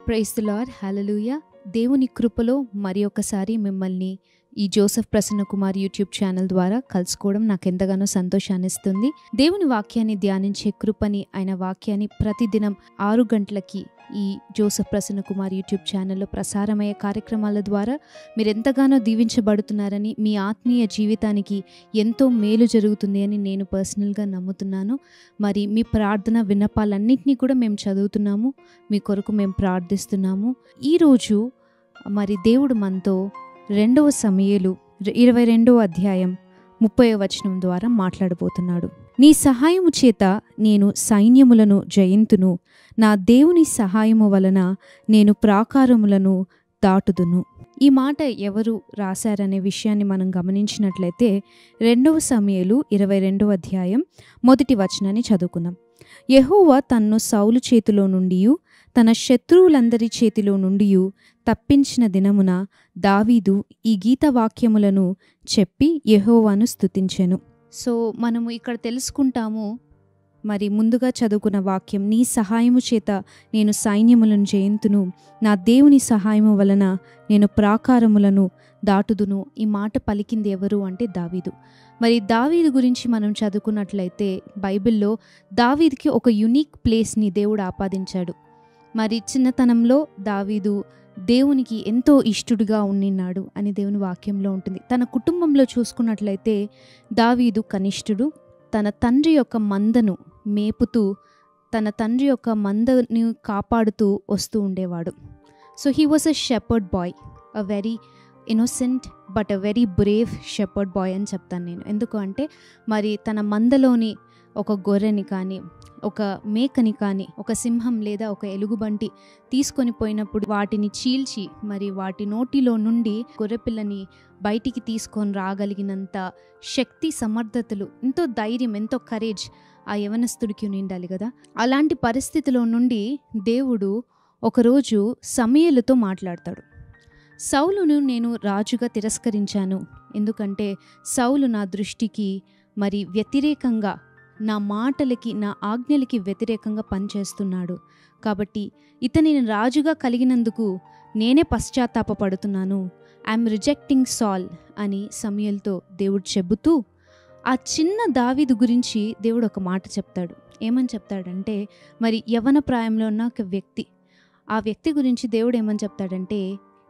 Praise the lord, హల్లెలూయా. దేవుని కృపలో మరి ఒకసారి మిమ్మల్ని ఈ Joseph Prasanna Kumar YouTube channel ద్వారా కలుసుకోవడం నాకు ఎంతగానో సంతోషాన్ని ఇస్తుంది. దేవుని వాక్యాన్ని ధ్యానించే కృపని, ఆయన వాక్యాన్ని ప్రతిదినం 6 గంటలకి ఈ జోసెఫ్ ప్రసన్న కుమార్ యూట్యూబ్ ఛానల్లో ప్రసారమయ్యే కార్యక్రమాల ద్వారా మీరు ఎంతగానో దీవించబడుతున్నారని, మీ ఆత్మీయ జీవితానికి ఎంతో మేలు జరుగుతుంది అని నేను పర్సనల్గా నమ్ముతున్నాను. మరి మీ ప్రార్థన విన్నపాలన్నింటినీ కూడా మేము చదువుతున్నాము, మీ కొరకు మేము ప్రార్థిస్తున్నాము. ఈరోజు మరి దేవుడు మనతో 2 సమూయేలు 22వ అధ్యాయం 30వ వచనం ద్వారా మాట్లాడబోతున్నాడు. నీ సహాయము చేత నేను సైన్యములను జయింతును, నా దేవుని సహాయము వలన నేను ప్రాకారములను దాటుదును. ఈ మాట ఎవరు రాశారనే విషయాన్ని మనం గమనించినట్లయితే 2 సమూయేలు 22వ అధ్యాయం 1వ వచనాన్ని చదువుకుందాం. యెహోవా తన్ను సౌలు చేతిలో నుండియు తన శత్రువులందరి చేతిలో నుండియు తప్పించిన దినమున దావీదు ఈ గీత వాక్యములను చెప్పి యెహోవాను స్తుతించెను. సో మనము ఇక్కడ తెలుసుకుంటాము, మరి ముందుగా చదువుకున్న వాక్యం, నీ సహాయము చేత నేను సైన్యములను జయింతును, నా దేవుని సహాయము వలన నేను ప్రాకారములను దాటుదును. ఈ మాట పలికింది ఎవరు అంటే దావీదు. మరి దావీదు గురించి మనం చదువుకున్నట్లయితే బైబిల్లో దావీదుకి ఒక యునిక్ ప్లేస్ని దేవుడు ఆపాదించాడు. మరి చిన్నతనంలో దావీదు దేవునికి ఎంతో ఇష్టడుగా ఉండినాడు అని దేవుని వాక్యంలో ఉంటుంది. తన కుటుంబంలో చూసుకున్నట్లయితే దావీదు కనిష్ఠుడు. తన తండ్రి యొక్క మందను మేపుతూ, తన తండ్రి యొక్క మందను కాపాడుతూ వస్తూ ఉండేవాడు. So he was a shepherd bye, a very innocent but a very Brave shepherd bye అని చెప్తాను నేను. ఎందుకు అంటే మరి తన మందలోని ఒక గొర్రెని కానీ, ఒక మేకని కానీ, ఒక సింహం లేదా ఒక ఎలుగుబంటి తీసుకొని పోయినప్పుడు వాటిని చీల్చి మరి వాటి నోటిలో నుండి గొర్రెపిల్లని బయటికి తీసుకొని రాగలిగినంత శక్తి, సమర్థతలు, ఎంతో ధైర్యం, ఎంతో కరేజ్ ఆ యవనస్తుడికి ఉండాలి కదా. అలాంటి పరిస్థితిలో నుండి దేవుడు ఒకరోజు సమూయేలుతో మాట్లాడతాడు. సౌలును నేను రాజుగా తిరస్కరించాను, ఎందుకంటే సౌలు నా దృష్టికి మరి వ్యతిరేకంగా, నా మాటలకి, నా ఆజ్ఞలకి వ్యతిరేకంగా పనిచేస్తున్నాడు. కాబట్టి ఇతనిని రాజుగా కలిగినందుకు నేనే పశ్చాత్తాపపడుతున్నాను. ఐఎమ్ రిజెక్టింగ్ సాల్ అని సమూయేలుతో దేవుడు చెబుతూ, ఆ చిన్న దావీదు గురించి దేవుడు ఒక మాట చెప్తాడు. ఏమని చెప్తాడంటే, మరి యవ్వన ప్రాయంలో ఉన్న ఒక వ్యక్తి, ఆ వ్యక్తి గురించి దేవుడు ఏమని చెప్తాడంటే,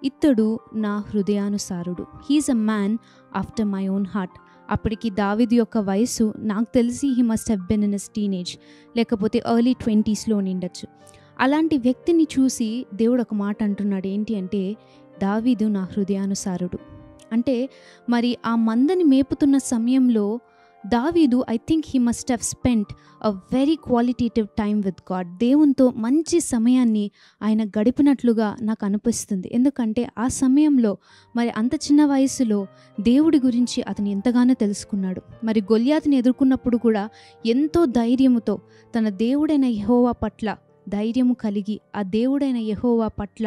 ఇతడు నా హృదయానుసారుడు, he is a man after my own heart. అప్పటికి దావీదు యొక్క వయసు నాకు తెలిసి he must have been in his teenage, లేకపోతే ఎర్లీ 20sలో ఉండొచ్చు. అలాంటి వ్యక్తిని చూసి దేవుడు ఒక మాట అంటున్నాడు. ఏంటి అంటే, దావీదు నా హృదయానుసారుడు. అంటే మరి ఆ మందని మేపుతున్న సమయంలో దావీదు, I think he must have spent a very qualitative time with God. దేవునితో మంచి సమయాన్ని ఆయన గడిపినట్లుగా నాకు అనిపిస్తుంది. ఎందుకంటే ఆ సమయంలో మరి అంత చిన్న వయసులో దేవుడి గురించి అతను ఎంతగానో తెలుసుకున్నాడు. మరి గొల్యాతుని ఎదుర్కొన్నప్పుడు కూడా ఎంతో ధైర్యముతో తన దేవుడైన యెహోవా పట్ల ధైర్యము కలిగి, ఆ దేవుడైన యెహోవా పట్ల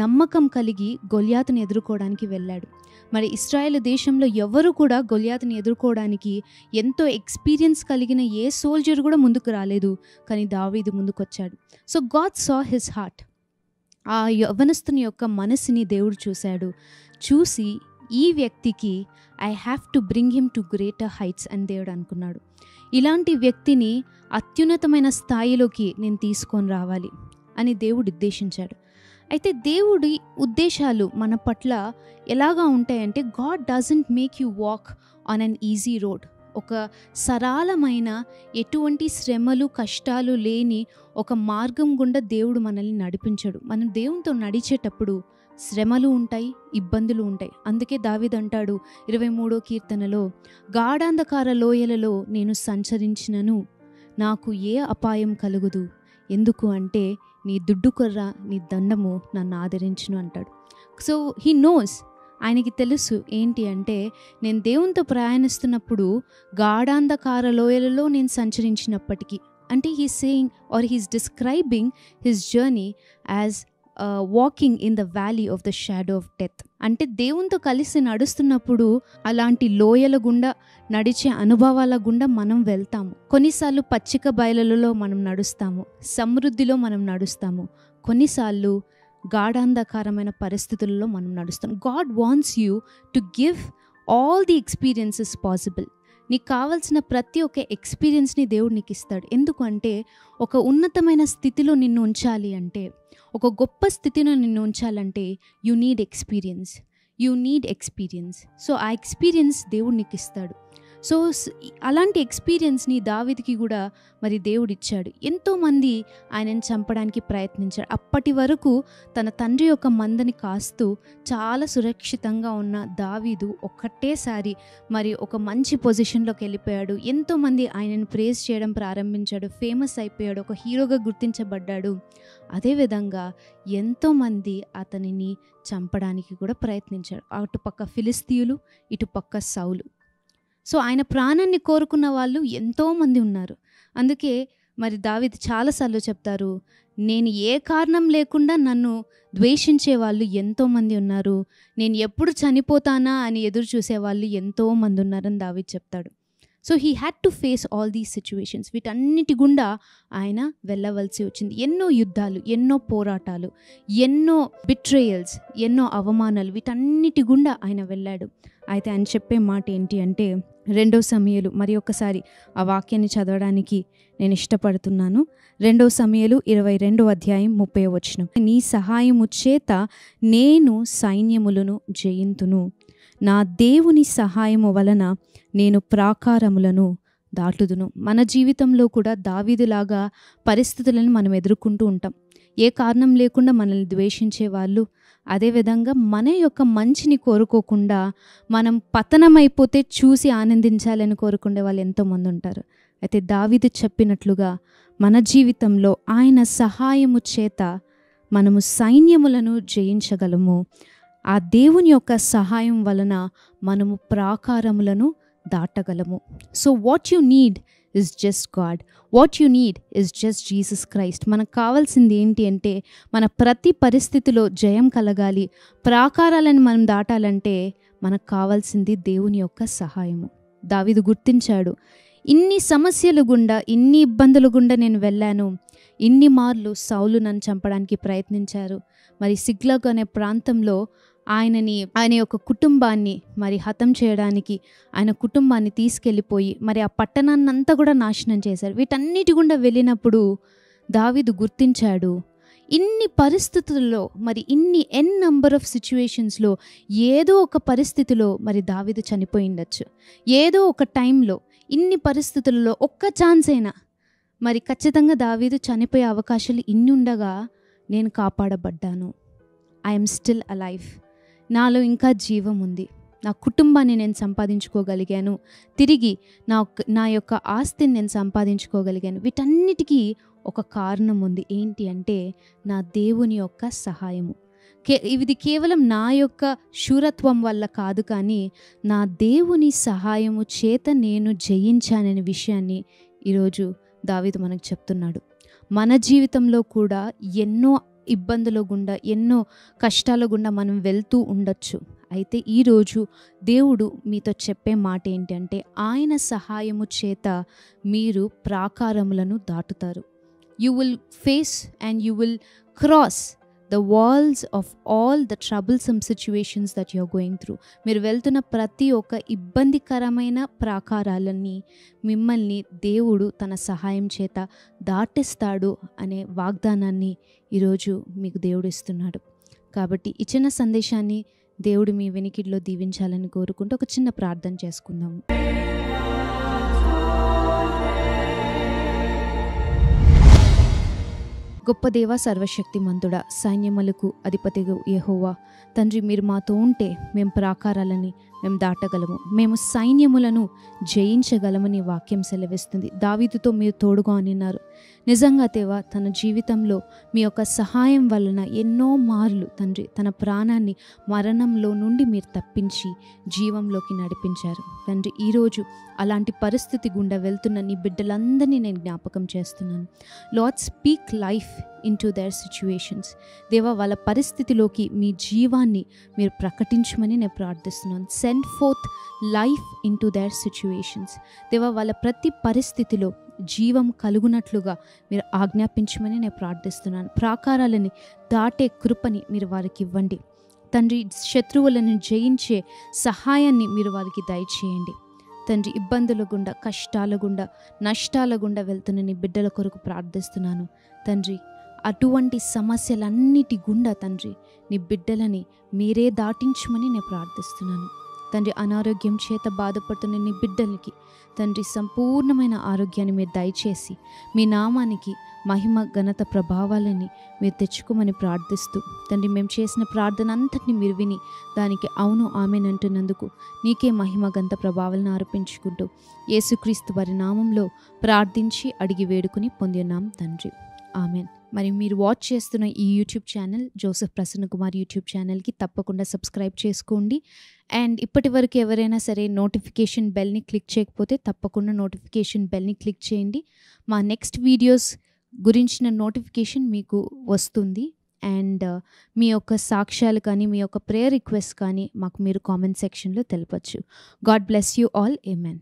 నమ్మకం కలిగి గొల్యాతుని ఎదుర్కోవడానికి వెళ్ళాడు. మరి ఇశ్రాయేలు దేశంలో ఎవరు కూడా గొల్యాతుని ఎదుర్కోవడానికి ఎంతో ఎక్స్పీరియన్స్ కలిగిన ఏ సోల్జర్ కూడా ముందుకు రాలేదు, కానీ దావీదు ముందుకొచ్చాడు. So God saw his heart. ఆ యవ్వనస్తుని యొక్క మనసుని దేవుడు చూశాడు. చూసి ఈ వ్యక్తికి I have to bring him to greater heights అని దేవుడు అనుకున్నాడు. ఇలాంటి వ్యక్తిని అత్యున్నతమైన స్థాయిలోకి నేను తీసుకొని రావాలి అని దేవుడు ఉద్దేశించాడు. అయితే దేవుడి ఉద్దేశాలు మన పట్ల ఎలాగా ఉంటాయంటే, God doesn't make you walk on an easy road. ఒక సరళమైన, ఎటువంటి శ్రమలు కష్టాలు లేని ఒక మార్గం గుండా దేవుడు మనల్ని నడిపించడు. మనం దేవునితో నడిచేటప్పుడు శ్రమలు ఉంటాయి, ఇబ్బందులు ఉంటాయి. అందుకే దావీదు అంటాడు 23వ కీర్తనలో, గాఢాంధకార లోయలలో నేను సంచరించినను నాకు ఏ అపాయం కలుగుదు, ఎందుకు అంటే నీ దుడ్డుకొర్ర, నీ దండము నన్ను ఆదరించును అంటాడు. సో హీ నోస్, ఆయనకి తెలుసు ఏంటి అంటే, నేను దేవునితో ప్రయాణిస్తున్నప్పుడు గాఢాంధకార లోయలలో నేను సంచరించినప్పటికీ, అంటే he's saying or he's describing his journey as walking in the valley of the shadow of death. అంటే దేవునితో కలిసి నడుస్తున్నప్పుడు అలాంటి లోయల గుండా, నడిచే అనుభవాల గుండా మనం వెళ్తాము. కొన్నిసార్లు పచ్చిక బయలులలో మనం నడుస్తాము, సమృద్ధిలో మనం నడుస్తాము. కొన్నిసార్లు గాఢాంధకారమైన పరిస్థితుల్లో మనం నడుస్తాం. God wants you to give all the experiences possible. నీకు కావాల్సిన ప్రతి ఒక్క ఎక్స్పీరియన్స్ని దేవుడు నీకు ఇస్తాడు. ఎందుకంటే ఒక ఉన్నతమైన స్థితిలో నిన్ను ఉంచాలి అంటే, ఒక గొప్ప స్థితిలో నిన్ను ఉంచాలంటే యూ నీడ్ ఎక్స్పీరియన్స్. సో ఆ ఎక్స్పీరియన్స్ దేవుడు నీకు ఇస్తాడు. సో అలాంటి ఎక్స్పీరియన్స్ని దావీదుకి కూడా మరి దేవుడు ఇచ్చాడు. ఎంతోమంది ఆయనను చంపడానికి ప్రయత్నించాడు. అప్పటి వరకు తన తండ్రి యొక్క మందని కాస్తూ చాలా సురక్షితంగా ఉన్న దావీదు ఒక్కటేసారి మరి ఒక మంచి పొజిషన్లోకి వెళ్ళిపోయాడు. ఎంతోమంది ఆయనను ప్రేజ్ చేయడం ప్రారంభించాడు, ఫేమస్ అయిపోయాడు, ఒక హీరోగా గుర్తించబడ్డాడు. అదేవిధంగా ఎంతోమంది అతనిని చంపడానికి కూడా ప్రయత్నించాడు. అటుపక్క ఫిలిస్తీయులు, ఇటుపక్క సౌలు. సో ఆయన ప్రాణాన్ని కోరుకున్న వాళ్ళు ఎంతోమంది ఉన్నారు. అందుకే మరి దావీదు చాలాసార్లు చెప్తారు, నేను ఏ కారణం లేకుండా నన్ను ద్వేషించే వాళ్ళు ఎంతోమంది ఉన్నారు, నేను ఎప్పుడు చనిపోతానా అని ఎదురు చూసేవాళ్ళు ఎంతోమంది ఉన్నారని దావీదు చెప్తాడు. So he had to face all these situations. వీటన్నిటి గుండా ఆయన వెళ్ళవలసి వచ్చింది. ఎన్నో యుద్ధాలు, ఎన్నో పోరాటాలు, ఎన్నో బిట్రేయల్స్, ఎన్నో అవమానాలు, వీటన్నిటి గుండా ఆయన వెళ్ళాడు. అయితే ఆయన చెప్పే మాట ఏంటి అంటే, 2 సమూయేలు, మరి ఒక్కసారి ఆ వాక్యాన్ని చదవడానికి నేను ఇష్టపడుతున్నాను. 2 సమూయేలు 22వ అధ్యాయం 30వ వచనం. నీ సహాయము చేత నేను సైన్యములను జయింతును, నా దేవుని సహాయము వలన నేను ప్రాకారములను దాటుదును. మన జీవితంలో కూడా దావీదులాగా పరిస్థితులను మనం ఎదుర్కొంటూ ఉంటాం. ఏ కారణం లేకుండా మనల్ని ద్వేషించే వాళ్ళు, అదేవిధంగా మన యొక్క మంచిని కోరుకోకుండా మనం పతనమైపోతే చూసి ఆనందించాలని కోరుకునే వాళ్ళు ఎంతోమంది ఉంటారు. అయితే దావీదు చెప్పినట్లుగా మన జీవితంలో ఆయన సహాయము చేత మనము సైన్యములను జయించగలము. ఆ దేవుని యొక్క సహాయం వలన మనము ప్రాకారములను దాటగలము. So what you need is just God. What you need is just Jesus Christ. మనకు కావాల్సింది ఏంటి అంటే, మన ప్రతి పరిస్థితిలో జయం కలగాలి, ప్రాకారాలను మనం దాటాలంటే మనకు కావాల్సింది దేవుని యొక్క సహాయము. దావీదు గుర్తించాడు, ఇన్ని సమస్యలు గుండా, ఇన్ని ఇబ్బందులు గుండా నేను వెళ్ళాను, ఇన్ని మార్లు సౌలు నన్ను చంపడానికి ప్రయత్నించారు. మరి సిగ్లగ్ అనే ప్రాంతంలో ఆయన యొక్క కుటుంబాన్ని మరి హతం చేయడానికి ఆయన కుటుంబాన్ని తీసుకెళ్ళిపోయి మరి ఆ పట్టణాన్ని అంతా కూడా నాశనం చేశారు. వీటన్నిటి గుండా వెళ్ళినప్పుడు దావీదు గుర్తించాడు, ఇన్ని పరిస్థితుల్లో మరి ఎన్ నంబర్ ఆఫ్ సిచ్యువేషన్స్లో ఏదో ఒక పరిస్థితిలో మరి దావీదు చనిపోయి ఉండొచ్చు. ఏదో ఒక టైంలో ఇన్ని పరిస్థితుల్లో ఒక్క ఛాన్స్ అయినా మరి ఖచ్చితంగా దావీదు చనిపోయే అవకాశాలు ఇన్ని ఉండగా నేను కాపాడబడ్డాను. I'm still alive. నాలో ఇంకా జీవం ఉంది. నా కుటుంబాన్ని నేను సంపాదించుకోగలిగాను, తిరిగి నా యొక్క ఆస్తిని నేను సంపాదించుకోగలిగాను. వీటన్నిటికీ ఒక కారణం ఉంది. ఏంటి అంటే నా దేవుని యొక్క సహాయము. ఇది కేవలం నా యొక్క శూరత్వం వల్ల కాదు, కానీ నా దేవుని సహాయము చేత నేను జయించాననే విషయాన్ని ఈరోజు దావీదు మనకు చెప్తున్నాడు. మన జీవితంలో కూడా ఎన్నో ఇబ్బందుల గుండా, ఎన్నో కష్టాల గుండా మనం వెళ్తూ ఉండొచ్చు. అయితే ఈరోజు దేవుడు మీతో చెప్పే మాట ఏంటంటే, ఆయన సహాయము చేత మీరు ప్రాకారములను దాటుతారు. You will face and you will cross the walls of all the troublesome situations that you're going through. మీరు వెళ్తున్న ప్రతి ఒక్క ఇబ్బందికరమైన ప్రాకారాలన్నీ మిమ్మల్ని దేవుడు తన సహాయం చేత దాటిస్తాడు అనే వాగ్దానాన్ని ఈరోజు మీకు దేవుడు ఇస్తున్నాడు. కాబట్టి ఈ చిన్న సందేశాన్ని దేవుడు మీ వెనికిడిలో దీవించాలని కోరుకుంటూ ఒక చిన్న ప్రార్థన చేసుకుందాము. గొప్ప దేవ, సర్వశక్తిమంతుడా, సైన్యములకు అధిపతిగా యెహోవా తండ్రి, మీరు మాతో ఉంటే మేము ప్రాకారాలని మేము దాటగలము, మేము సైన్యములను జయించగలమని వాక్యం సెలవిస్తుంది. దావీదుతో మీరు తోడుగా అనిన్నారు. నిజంగా దేవా, తన జీవితంలో మీ యొక్క సహాయం వలన ఎన్నో మార్లు తండ్రి తన ప్రాణాన్ని మరణంలో నుండి మీరు తప్పించి జీవంలోకి నడిపించారు. తండ్రి, ఈరోజు అలాంటి పరిస్థితి గుండా వెళ్తున్న నీ బిడ్డలందరినీ నేను జ్ఞాపకం చేస్తున్నాను. Lord, speak life into there situations. దేవా, వాళ్ళ పరిస్థితిలోకి మీ జీవాన్ని మీరు ప్రకటించమని నేను ప్రార్థిస్తున్నాను. Send fourth life into there situations. దేవా, వాళ్ళ ప్రతి పరిస్థితిలో జీవం కలుగునట్లుగా మీరు ఆజ్ఞాపించమని నేను ప్రార్థిస్తున్నాను. ప్రాకారాలని దాటే కృపని మీరు వారికి ఇవ్వండి తండ్రి. శత్రువులను జయించే సహాయాన్ని మీరు వారికి దయచేయండి తండ్రి. ఇబ్బందుల గుండా, కష్టాల గుండా, నష్టాల గుండా వెళ్తున్న నీ బిడ్డల కొరకు ప్రార్థిస్తున్నాను తండ్రి. అటువంటి సమస్యలన్నిటి గుండా తండ్రి నీ బిడ్డలని మీరే దాటించమని నేను ప్రార్థిస్తున్నాను తండ్రి. అనారోగ్యం చేత బాధపడుతున్న నీ బిడ్డలకి తండ్రి సంపూర్ణమైన ఆరోగ్యాన్ని మీరు దయచేసి మీ నామానికి మహిమ, ఘనత, ప్రభావాలని మీరు తెచ్చుకోమని ప్రార్థిస్తూ తండ్రి, మేము చేసిన ప్రార్థన అంతటిని మీరు విని దానికి అవును ఆమెన్ అంటున్నందుకు నీకే మహిమ, ఘనత, ప్రభావాలను ఆరోపించుకుంటూ యేసుక్రీస్తు వారి నామంలో ప్రార్థించి అడిగి వేడుకుని పొందినాం తండ్రి, ఆమెన్. మరి మీరు వాచ్ చేస్తున్న ఈ YouTube channel Joseph Prasanna Kumar YouTube ఛానల్కి తప్పకుండా సబ్స్క్రైబ్ చేసుకోండి. అండ్ ఇప్పటి వరకు ఎవరైనా సరే నోటిఫికేషన్ బెల్ని క్లిక్ చేయకపోతే తప్పకుండా నోటిఫికేషన్ బెల్ని క్లిక్ చేయండి. మా నెక్స్ట్ వీడియోస్ గురించిన నోటిఫికేషన్ మీకు వస్తుంది. అండ్ మీ యొక్క సాక్ష్యాలు కానీ, మీ యొక్క ప్రేయర్ రిక్వెస్ట్ కానీ మాకు మీరు కామెంట్ సెక్షన్లో తెలపచ్చు. God bless you all. Amen.